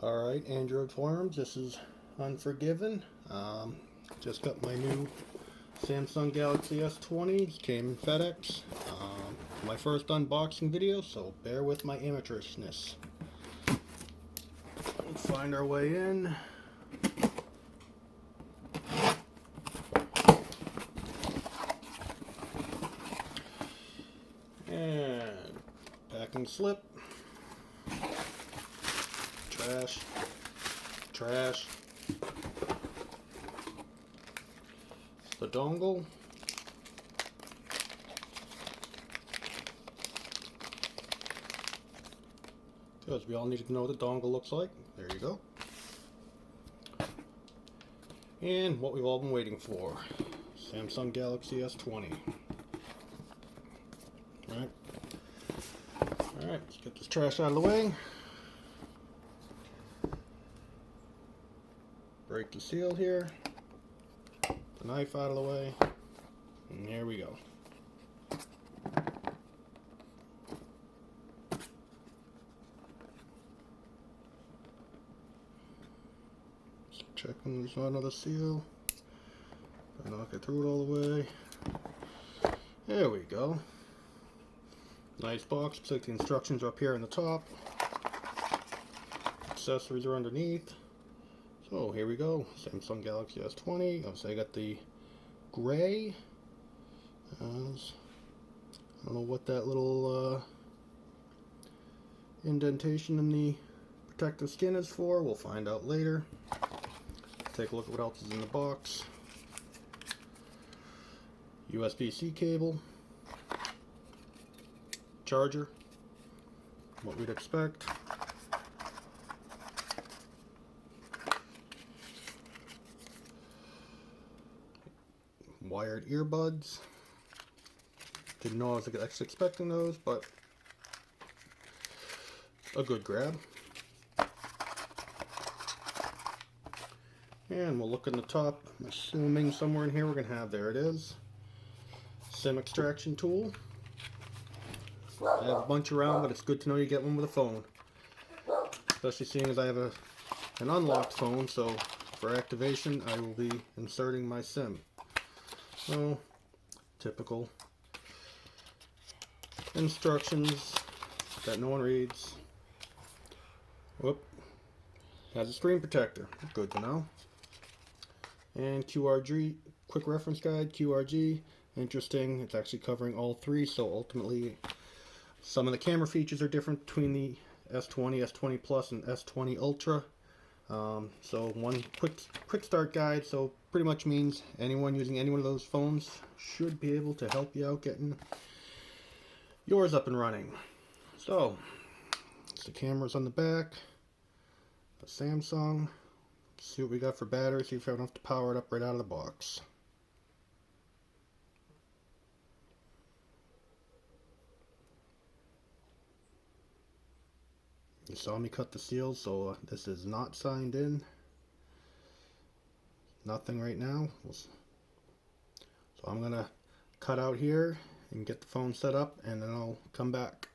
Alright, Android forums, this is Unforgiven. Just got my new Samsung Galaxy S20. It came in FedEx. My first unboxing video, so bear with my amateurishness. Let's find our way in. And packing slip. Trash. The dongle. Because we all need to know what the dongle looks like. There you go. And what we've all been waiting for. Samsung Galaxy S20. Alright, let's get this trash out of the way. Break the seal here. The knife out of the way. And there we go. Just checking there's not another seal. I knock it through it all the way. There we go. Nice box. Looks like the instructions are up here on the top. Accessories are underneath. So here we go, Samsung Galaxy S20. Obviously I got the gray. I don't know what that little indentation in the protective skin is for. We'll find out later. Take a look at what else is in the box. USB-C cable. Charger. What we'd expect. Wired earbuds. Didn't know I was actually expecting those, but a good grab. And we'll look in the top. I'm assuming somewhere in here we're going to have, there it is, SIM extraction tool. I have a bunch around, but it's good to know you get one with a phone. Especially seeing as I have an unlocked phone, so for activation I will be inserting my SIM. So, typical instructions that no one reads. Whoop. Has a screen protector. Good to know. And QRG, quick reference guide, QRG. Interesting. It's actually covering all three, so ultimately some of the camera features are different between the S20, S20 Plus, and S20 Ultra. So one quick start guide, so pretty much means anyone using any one of those phones should be able to help you out getting yours up and running. So it's the cameras on the back, the Samsung. Let's see what we got for battery, see if I don't have to power it up right out of the box. You saw me cut the seal, so this is not signed in. Nothing right now. So I'm going to cut out here and get the phone set up, and then I'll come back.